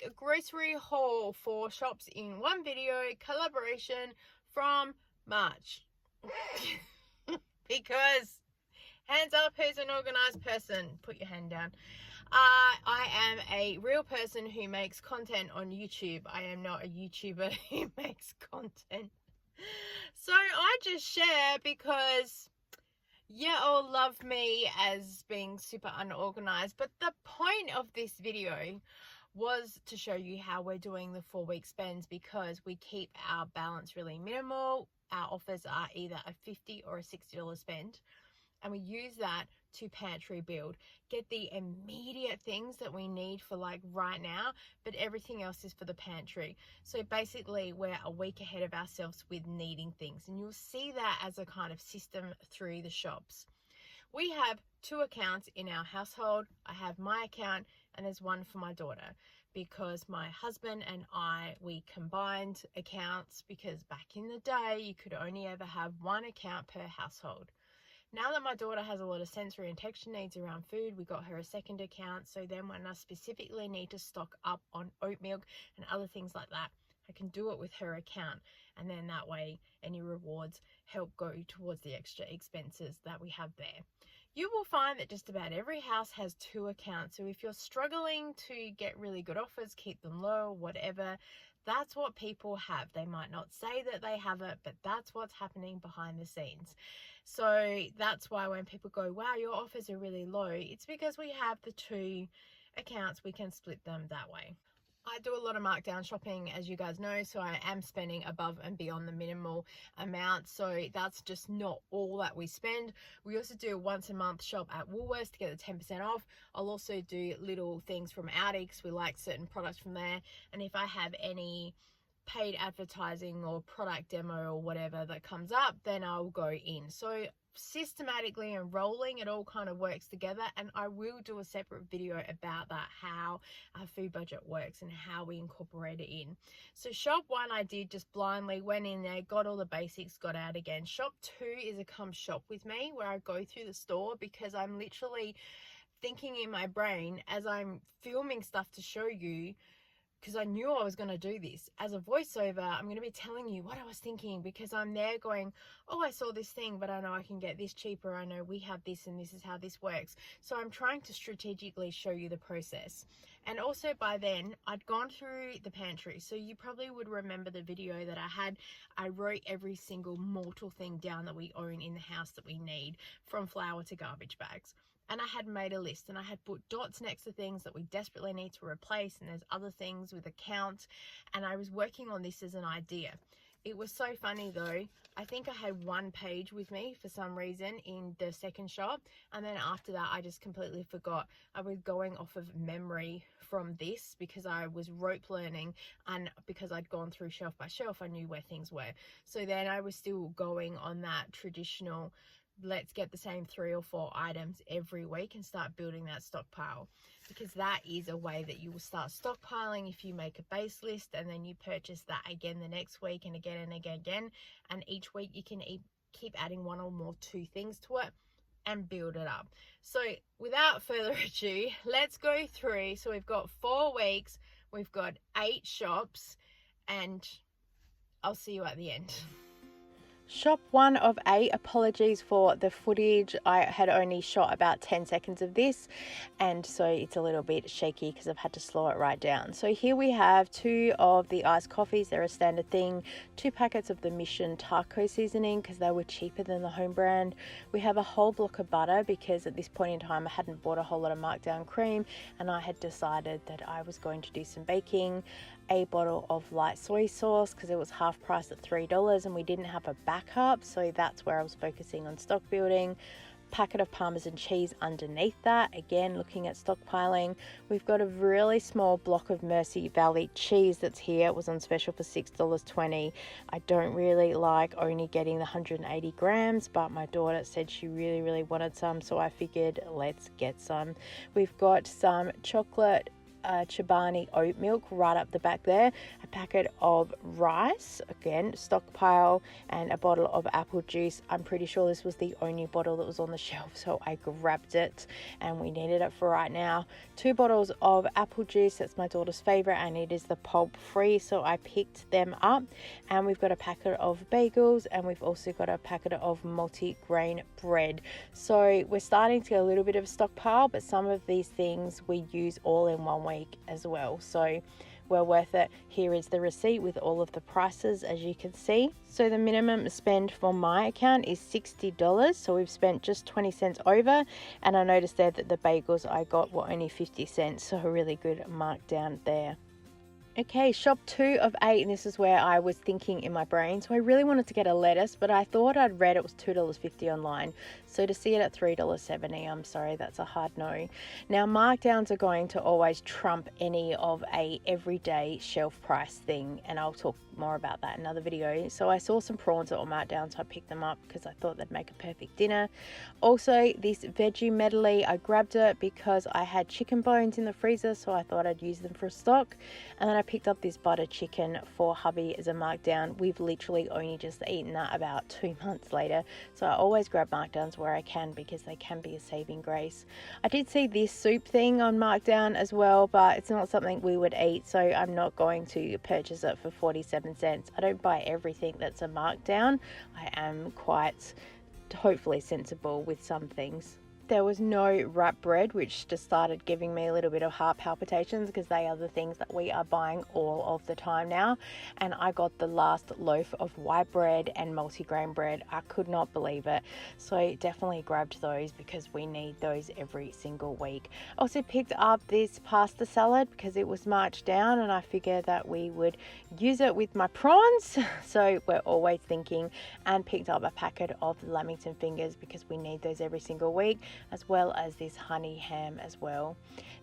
week grocery haul for shops in one video collaboration from March. Because hands up, who's an organized person? Put your hand down. I am a real person who makes content on YouTube. I am not a YouTuber who makes content. So I just share because you all love me as being super unorganized. But the point of this video was to show you how we're doing the 4-week spends, because we keep our balance really minimal. Our offers are either a $50 or a $60 spend, and we use that to pantry build, get the immediate things that we need for like right now, but everything else is for the pantry. So basically we're a week ahead of ourselves with needing things, and you'll see that as a kind of system through the shops. We have 2 accounts in our household. I have my account and there's one for my daughter, because my husband and we combined accounts, because back in the day you could only ever have 1 account per household. Now that my daughter has a lot of sensory and texture needs around food, we got her a second account. So then when I specifically need to stock up on oat milk and other things like that, I can do it with her account. And then that way any rewards help go towards the extra expenses that we have there. You will find that just about every house has 2 accounts. So if you're struggling to get really good offers, keep them low, whatever, that's what people have. They might not say that they have it, but that's what's happening behind the scenes. So that's why when people go, wow, your offers are really low, it's because we have the 2 accounts. We can split them that way. I do a lot of markdown shopping, as you guys know, so I am spending above and beyond the minimal amount. So that's just not all that we spend. We also do a once a month shop at Woolworths to get the 10% off. I'll also do little things from Aldi because we like certain products from there. And if I have any paid advertising or product demo or whatever that comes up, then I'll go in. So systematically and rolling, it all kind of works together, and I will do a separate video about that, how our food budget works and how we incorporate it in. So shop 1 I did just blindly, went in there, got all the basics, got out again. Shop 2 is a come shop with me, where I go through the store, because I'm literally thinking in my brain as I'm filming stuff to show you, because I knew I was going to do this. As a voiceover, I'm going to be telling you what I was thinking, because I'm there going, oh, I saw this thing, but I know I can get this cheaper. I know we have this and this is how this works. So I'm trying to strategically show you the process. And also by then, I'd gone through the pantry. So you probably would remember the video that I had. I wrote every single mortal thing down that we own in the house that we need, from flour to garbage bags. And I had made a list, and I had put dots next to things that we desperately need to replace, and there's other things with accounts, and I was working on this as an idea. It was so funny though. I think I had 1 page with me for some reason in the second shop, and then after that I just completely forgot. I was going off of memory from this because I was rope learning, and because I'd gone through shelf by shelf, I knew where things were. So then I was still going on that traditional, let's get the same 3 or 4 items every week and start building that stockpile, because that is a way that you will start stockpiling if you make a base list and then you purchase that again the next week and again, and each week you can keep adding 1 or more 2 things to it and build it up. So without further ado, let's go through. So we've got 4 weeks, we've got 8 shops, and I'll see you at the end. Shop 1 of 8, apologies for the footage. I had only shot about 10 seconds of this, and so it's a little bit shaky because I've had to slow it right down. So here we have 2 of the iced coffees. They're a standard thing. 2 packets of the Mission taco seasoning because they were cheaper than the home brand. We have a whole block of butter because at this point in time I hadn't bought a whole lot of markdown cream, and I had decided that I was going to do some baking. A bottle of light soy sauce because it was half price at $3 and we didn't have a backup, so that's where I was focusing on stock building. Packet of Parmesan cheese underneath that, again looking at stockpiling. We've got a really small block of Mercy Valley cheese that's here. It was on special for $6.20. I don't really like only getting the 180 grams, but my daughter said she really wanted some, so I figured let's get some. We've got some chocolate Chobani oat milk right up the back there, a packet of rice, again stockpile, and a bottle of apple juice. I'm pretty sure this was the only bottle that was on the shelf, so I grabbed it and we needed it for right now. 2 bottles of apple juice, that's my daughter's favorite, and it is the pulp free, so I picked them up. And we've got a packet of bagels, and we've also got a packet of multi-grain bread. So we're starting to get a little bit of a stockpile, but some of these things we use all in 1 week as well, so well worth it. Here is the receipt with all of the prices, as you can see. So the minimum spend for my account is $60, so we've spent just 20 cents over, and I noticed there that the bagels I got were only 50 cents, so a really good markdown there. Okay, shop 2 of 8, and this is where I was thinking in my brain. So I really wanted to get a lettuce, but I thought I'd read it was $2.50 online. So to see it at $3.70, I'm sorry, that's a hard no. Now, markdowns are going to always trump any of a everyday shelf price thing, and I'll talk more about that in another video. So I saw some prawns that were marked down, so I picked them up because I thought they'd make a perfect dinner. Also, this veggie medley, I grabbed it because I had chicken bones in the freezer, so I thought I'd use them for a stock. And then I picked up this butter chicken for hubby as a markdown. We've literally only just eaten that about 2 months later, so I always grab markdowns where I can because they can be a saving grace. I did see this soup thing on markdown as well, but it's not something we would eat, so I'm not going to purchase it for 47 cents. I don't buy everything that's a markdown. I am quite hopefully sensible with some things. There was no wrap bread, which just started giving me a little bit of heart palpitations because they are the things that we are buying all of the time now. And I got the last loaf of white bread and multigrain bread. I could not believe it. So definitely grabbed those because we need those every single week. Also picked up this pasta salad because it was marked down, and I figured that we would use it with my prawns. So we're always thinking, and picked up a packet of lamington fingers because we need those every single week, as well as this honey ham as well.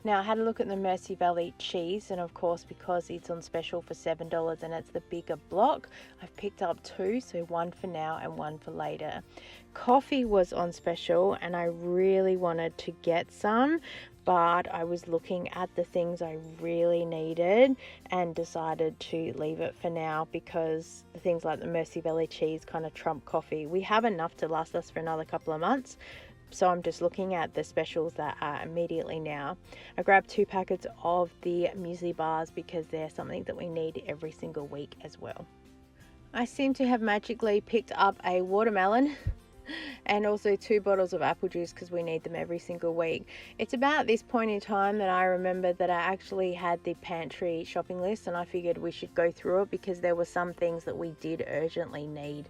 Now I had a look at the Mersey Valley cheese, and of course because it's on special for $7 and it's the bigger block, I've picked up 2, so 1 for now and 1 for later. Coffee was on special and I really wanted to get some, but I was looking at the things I really needed and decided to leave it for now because the things like the Mersey Valley cheese kind of trump coffee. We have enough to last us for another couple of months, so I'm just looking at the specials that are immediately now. I grabbed 2 packets of the muesli bars because they're something that we need every single week as well. I seem to have magically picked up a watermelon and also 2 bottles of apple juice because we need them every single week. It's about this point in time that I remember that I actually had the pantry shopping list, and I figured we should go through it because there were some things that we did urgently need.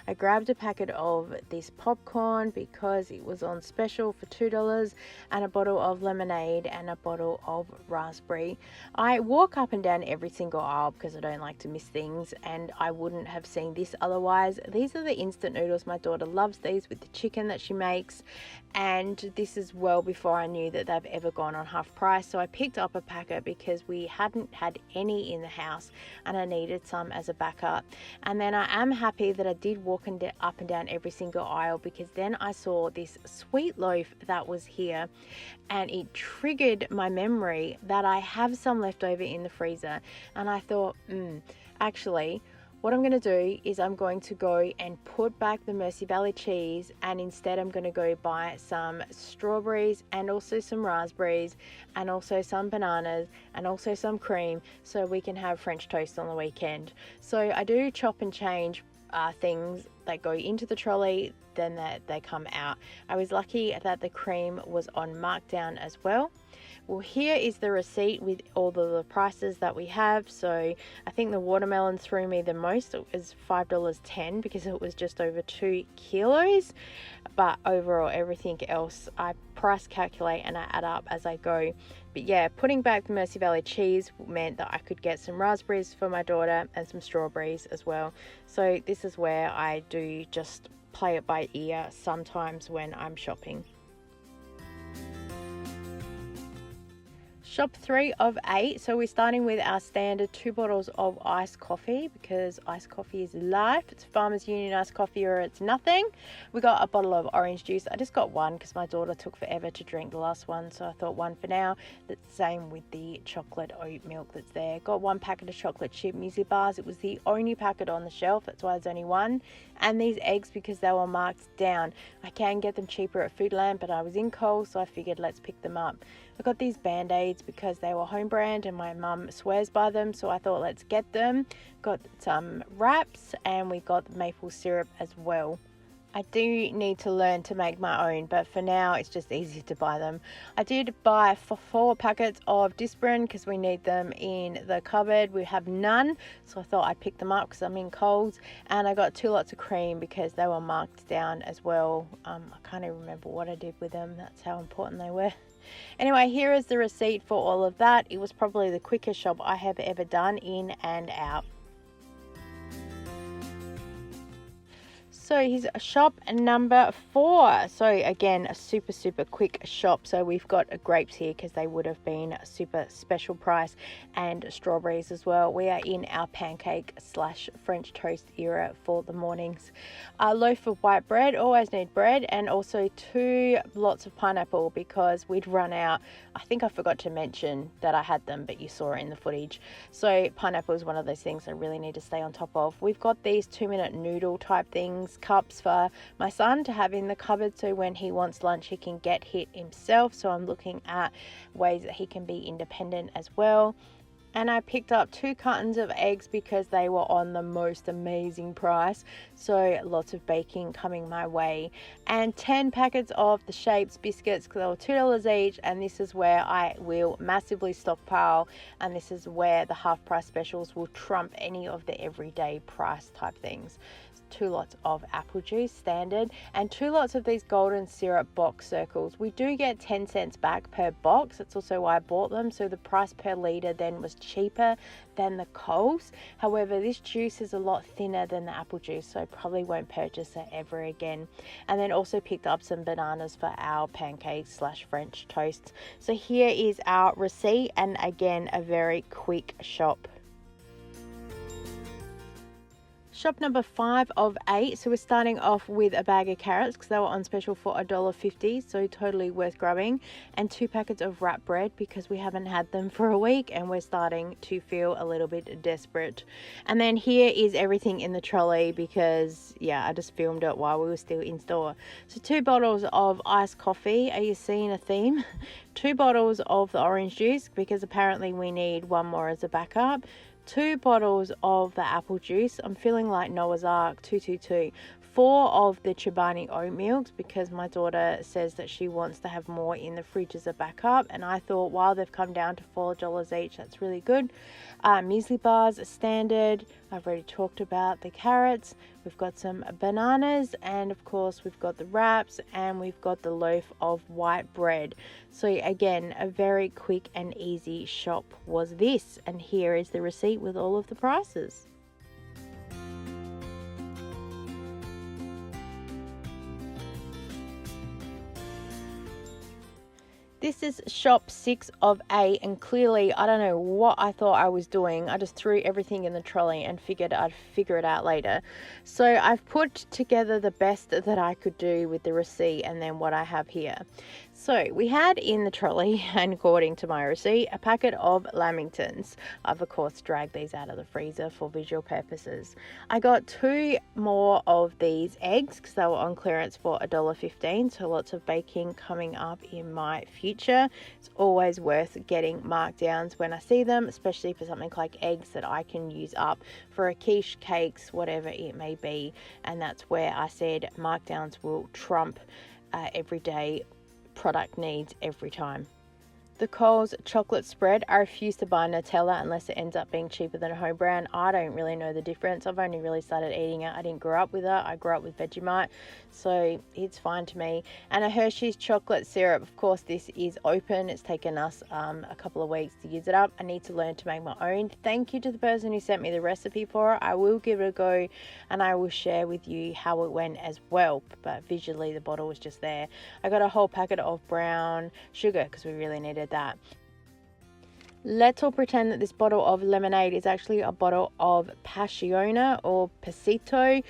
I grabbed a packet of this popcorn because it was on special for $2, and a bottle of lemonade and a bottle of raspberry. I walk up and down every single aisle because I don't like to miss things, and I wouldn't have seen this otherwise. These are the instant noodles. My daughter loves these with the chicken that she makes, and this is well before I knew that they've ever gone on half price, so I picked up a packet because we hadn't had any in the house and I needed some as a backup. And then I am happy that I did walk up and down every single aisle because then I saw this sweet loaf that was here, and it triggered my memory that I have some left over in the freezer, and I thought, actually what I'm going to do is I'm going to go and put back the Mersey Valley cheese, and instead I'm going to go buy some strawberries and also some raspberries and also some bananas and also some cream so we can have French toast on the weekend. So I do chop and change things that go into the trolley, then that they come out. I was lucky that the cream was on markdown as well. Well, here is the receipt with all of the prices that we have. So I think the watermelon threw me the most. It was $5.10 because it was just over 2 kilos. But overall, everything else I price calculate and I add up as I go. But yeah, putting back the Mersey Valley cheese meant that I could get some raspberries for my daughter and some strawberries as well. So this is where I do just play it by ear sometimes when I'm shopping. Shop 3 of 8. So we're starting with our standard 2 bottles of iced coffee because iced coffee is life. It's Farmers Union iced coffee or it's nothing. We got a bottle of orange juice. I just got one because my daughter took forever to drink the last one, so I thought one for now. That's the same with the chocolate oat milk that's there. Got one packet of chocolate chip muesli bars. It was the only packet on the shelf, that's why there's only one. And these eggs because they were marked down. I can get them cheaper at Foodland, but I was in Coles, so I figured let's pick them up. I got these band-aids because they were home brand and my mum swears by them, so I thought let's get them. Got some wraps and we got maple syrup as well. I do need to learn to make my own, but for now it's just easy to buy them. I did buy 4 packets of Disprin because we need them in the cupboard. We have none, so I thought I'd pick them up because I'm in Coles. And I got 2 lots of cream because they were marked down as well. I can't even remember what I did with them. That's how important they were. Anyway, here is the receipt for all of that. It was probably the quickest shop I have ever done in and out. So here's shop number 4. So again, a super quick shop. So we've got grapes here because they would have been a super special price, and strawberries as well. We are in our pancake / French toast era for the mornings. A loaf of white bread, always need bread, and also 2 lots of pineapple because we'd run out. I think I forgot to mention that I had them, but you saw it in the footage. So pineapple is one of those things I really need to stay on top of. We've got these 2-minute noodle type things, cups for my son to have in the cupboard so when he wants lunch he can get hit himself. So I'm looking at ways that he can be independent as well. And I picked up 2 cartons of eggs because they were on the most amazing price. So lots of baking coming my way. And 10 packets of the Shapes biscuits because they were $2 each. And this is where I will massively stockpile. And this is where the half price specials will trump any of the everyday price type things. 2 lots of apple juice standard and 2 lots of these golden syrup box circles. We do get 10 cents back per box. That's also why I bought them. So the price per litre then was cheaper than the Coles. However, this juice is a lot thinner than the apple juice, so I probably won't purchase it ever again. And then also picked up some bananas for our pancakes / French toasts. So here is our receipt, and again, a very quick shop. Shop number 5 of 8. So we're starting off with a bag of carrots because they were on special for $1.50, so totally worth grabbing, and 2 packets of wrap bread because we haven't had them for a week and we're starting to feel a little bit desperate. And then here is everything in the trolley because I just filmed it while we were still in store. So 2 bottles of iced coffee. Are you seeing a theme? 2 bottles of the orange juice because apparently we need one more as a backup. 2 bottles of the apple juice. I'm feeling like Noah's Ark, 222. 4 of the Chobani oat milks because my daughter says that she wants to have more in the fridge as a backup, and I thought while they've come down to $4 each, that's really good. Muesli bars are standard. I've already talked about the carrots. We've got some bananas, and of course we've got the wraps, and we've got the loaf of white bread. So again, a very quick and easy shop was this, and here is the receipt with all of the prices. This is shop 6 of 8, and clearly I don't know what I thought I was doing. I just threw everything in the trolley and figured I'd figure it out later. So I've put together the best that I could do with the receipt and then what I have here. So we had in the trolley, and according to my receipt, a packet of Lamingtons. I've of course dragged these out of the freezer for visual purposes. I got 2 more of these eggs because they were on clearance for $1.15, so lots of baking coming up in my future. It's always worth getting markdowns when I see them, especially for something like eggs that I can use up for a quiche, cakes, whatever it may be. And that's where I said markdowns will trump everyday product needs every time. The Coles chocolate spread. I refuse to buy Nutella unless it ends up being cheaper than a home brand. I don't really know the difference. I've only really started eating it. I didn't grow up with it. I grew up with Vegemite, so it's fine to me. And a Hershey's chocolate syrup. Of course, this is open. It's taken us a couple of weeks to use it up. I need to learn to make my own. Thank you to the person who sent me the recipe for it. I will give it a go, and I will share with you how it went as well. But visually, the bottle was just there. I got a whole packet of brown sugar because we really needed that. Let's all pretend that this bottle of lemonade is actually a bottle of Passiona or Pasito.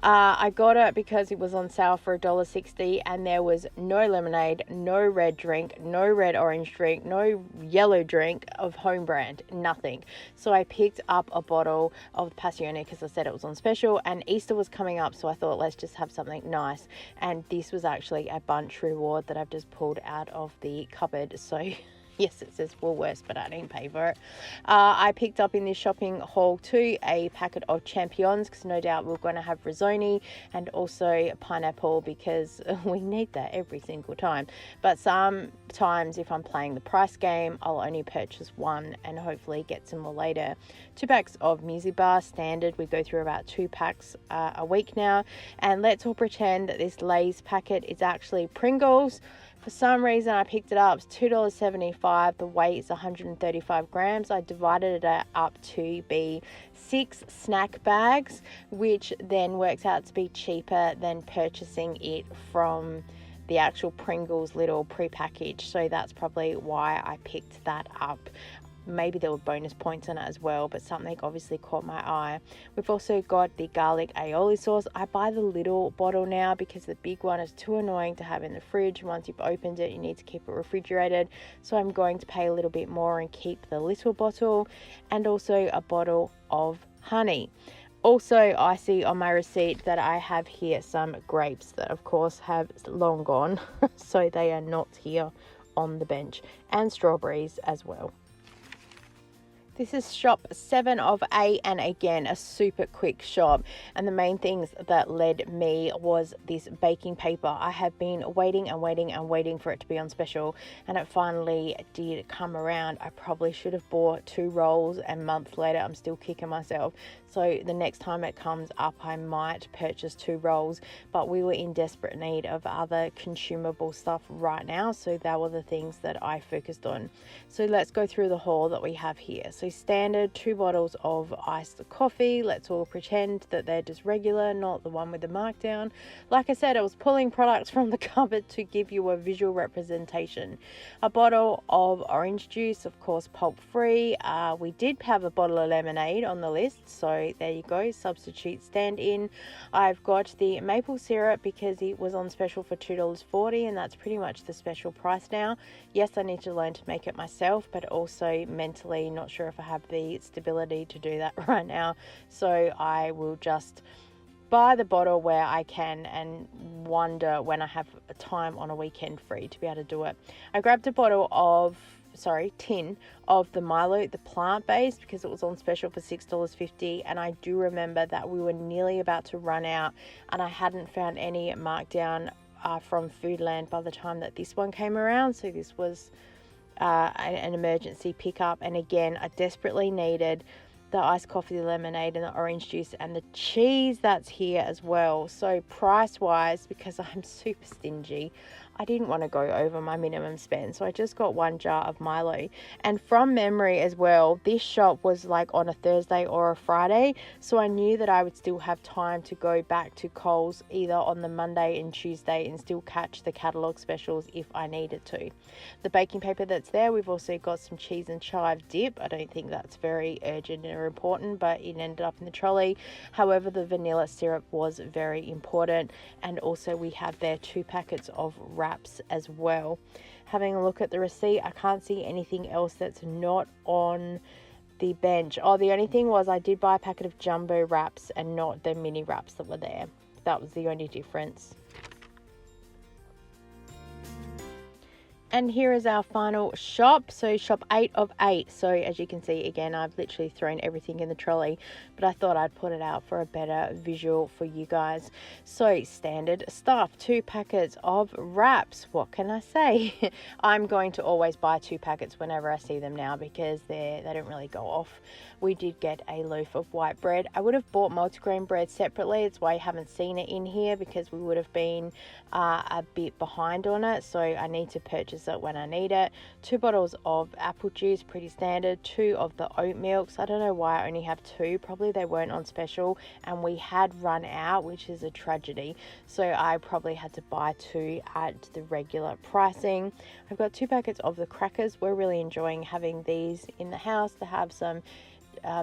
I got it because it was on sale for $1.60 and there was no lemonade, no red drink, no red orange drink, no yellow drink of home brand, nothing. So I picked up a bottle of Passiona because I said it was on special, and Easter was coming up, so I thought let's just have something nice. And this was actually a bunch reward that I've just pulled out of the cupboard. So yes, it says Woolworths, but I didn't pay for it. I picked up in this shopping haul too a packet of champignons because no doubt we're going to have risotto, and also pineapple because we need that every single time. But sometimes if I'm playing the price game, I'll only purchase one and hopefully get some more later. 2 packs of Muesli Bar, standard. We go through about 2 packs a week now. And let's all pretend that this Lay's packet is actually Pringles. For some reason I picked it up. It's $2.75. The weight is 135 grams. I divided it up to be 6 snack bags, which then works out to be cheaper than purchasing it from the actual Pringles little pre-packaged. So that's probably why I picked that up. Maybe there were bonus points on it as well, but something obviously caught my eye. We've also got the garlic aioli sauce. I buy the little bottle now because the big one is too annoying to have in the fridge. Once you've opened it, you need to keep it refrigerated. So I'm going to pay a little bit more and keep the little bottle, and also a bottle of honey. Also, I see on my receipt that I have here some grapes that of course have long gone, so they are not here on the bench, and strawberries as well. This is shop 7 of 8, and again a super quick shop, and the main things that led me was this baking paper. I have been waiting for it to be on special, and it finally did come around. I probably should have bought 2 rolls, and months later I'm still kicking myself. So the next time it comes up I might purchase 2 rolls, but we were in desperate need of other consumable stuff right now, so that were the things that I focused on. So let's go through the haul that we have here. So standard 2 bottles of iced coffee. Let's all pretend that they're just regular, not the one with the markdown. Like I said, I was pulling products from the cupboard to give you a visual representation. A bottle of orange juice, of course pulp free. We did have a bottle of lemonade on the list, so there you go, substitute stand-in. I've got the maple syrup because it was on special for $2.40, and that's pretty much the special price now. Yes, I need to learn to make it myself, but also mentally not sure if I have the stability to do that right now, so I will just buy the bottle where I can and wonder when I have time on a weekend free to be able to do it. I grabbed a tin of the Milo, the plant-based, because it was on special for $6.50, and I do remember that we were nearly about to run out and I hadn't found any markdown from Foodland by the time that this one came around, so this was an emergency pickup. And again, I desperately needed the iced coffee, the lemonade, and the orange juice, and the cheese that's here as well. So price wise, because I'm super stingy, I didn't want to go over my minimum spend, so I just got 1 jar of Milo. And from memory as well, this shop was like on a Thursday or a Friday, so I knew that I would still have time to go back to COLES either on the Monday and Tuesday and still catch the catalogue specials if I needed to. The baking paper that's there, we've also got some cheese and chive dip. I don't think that's very urgent or important, but it ended up in the trolley. However, the vanilla syrup was very important, and also we have there 2 packets of wraps as well. Having a look at the receipt, I can't see anything else that's not on the bench. Oh, the only thing was I did buy a packet of jumbo wraps and not the mini wraps that were there. That was the only difference. And here is our final shop. So shop 8 of 8. So as you can see, again, I've literally thrown everything in the trolley, but I thought I'd put it out for a better visual for you guys. So standard stuff, 2 packets of wraps. What can I say? I'm going to always buy 2 packets whenever I see them now because they don't really go off. We did get a loaf of white bread. I would have bought multigrain bread separately. It's why you haven't seen it in here, because we would have been a bit behind on it. So I need to purchase purchase it when I need it. 2 bottles of apple juice, pretty standard. 2 of the oat milks. I don't know why I only have 2. Probably they weren't on special and we had run out, which is a tragedy. So I probably had to buy 2 at the regular pricing. I've got 2 packets of the crackers. We're really enjoying having these in the house to have some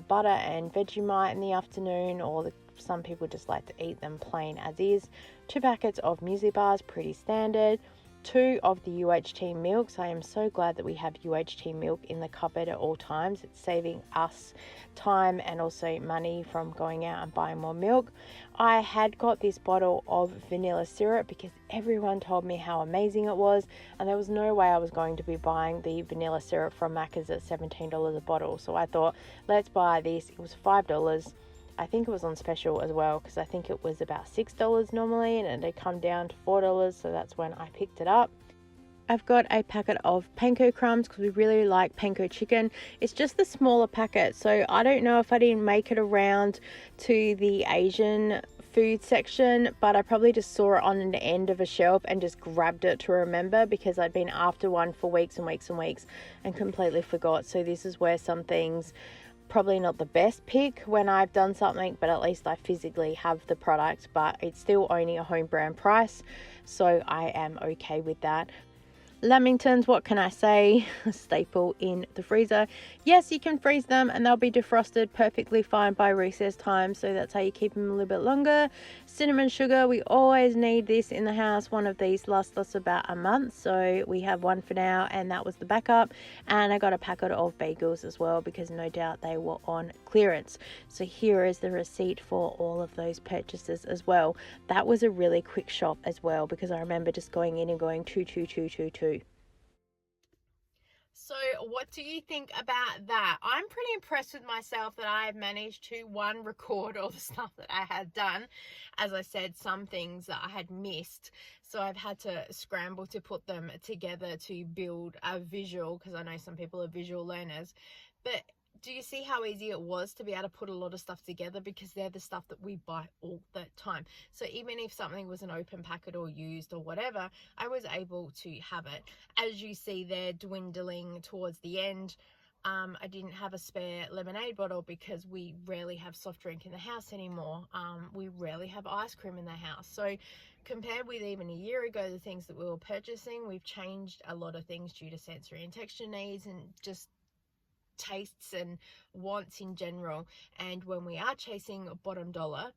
butter and Vegemite in the afternoon, or some people just like to eat them plain as is. 2 packets of muesli bars, pretty standard. 2 of the UHT milks. I am so glad that we have UHT milk in the cupboard at all times. It's saving us time and also money from going out and buying more milk. I had got this bottle of vanilla syrup because everyone told me how amazing it was, and there was no way I was going to be buying the vanilla syrup from Macca's at $17 a bottle. So I thought, let's buy this. It was $5. I think it was on special as well, because I think it was about $6 normally and it had come down to $4, so that's when I picked it up. I've got a packet of panko crumbs because we really like panko chicken. It's just the smaller packet, so I don't know if I didn't make it around to the Asian food section, but I probably just saw it on an end of a shelf and just grabbed it to remember, because I'd been after one for weeks and weeks and weeks and completely forgot. So this is where some things, probably not the best pick when I've done something, but at least I physically have the product, but it's still only a home brand price, so I am okay with that. Lamingtons, what can I say? A staple in the freezer. Yes, you can freeze them and they'll be defrosted perfectly fine by recess time, so that's how you keep them a little bit longer. Cinnamon sugar, we always need this in the house. One of these lasts us about a month, so we have one for now, and that was the backup. And I got a packet of bagels as well, because no doubt they were on clearance. So here is the receipt for all of those purchases as well. That was a really quick shop as well, because I remember just going in and going 2. So what do you think about that? I'm pretty impressed with myself that I have managed to, one, record all the stuff that I had done. As I said, some things that I had missed, so I've had to scramble to put them together to build a visual, because I know some people are visual learners. But do you see how easy it was to be able to put a lot of stuff together, because they're the stuff that we buy all the time? So even if something was an open packet or used or whatever, I was able to have it. As you see, they're dwindling towards the end. I didn't have a spare lemonade bottle because we rarely have soft drink in the house anymore. We rarely have ice cream in the house. So compared with even a year ago, the things that we were purchasing, we've changed a lot of things due to sensory and texture needs and just tastes and wants in general. And when we are chasing bottom dollar,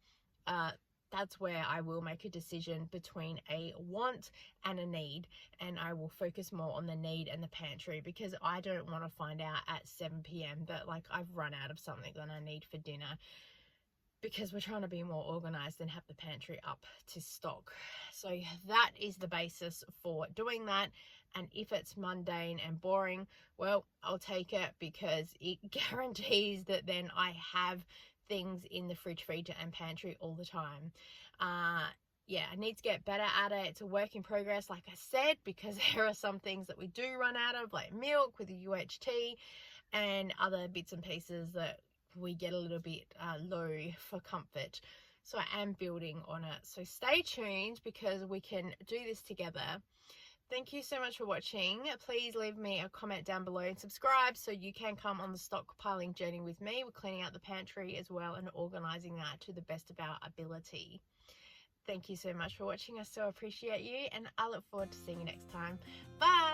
that's where I will make a decision between a want and a need, and I will focus more on the need and the pantry, because I don't want to find out at 7 p.m. that like I've run out of something that I need for dinner, because we're trying to be more organized and have the pantry up to stock. So that is the basis for doing that. And if it's mundane and boring, well, I'll take it, because it guarantees that then I have things in the fridge, freezer and pantry all the time. Yeah, I need to get better at it. It's a work in progress, like I said, because there are some things that we do run out of, like milk with the UHT and other bits and pieces that we get a little bit low for comfort. So I am building on it. So stay tuned, because we can do this together. Thank you so much for watching. Please leave me a comment down below and subscribe so you can come on the stockpiling journey with me. We're cleaning out the pantry as well and organizing that to the best of our ability. Thank you so much for watching. I so appreciate you, and I look forward to seeing you next time. Bye.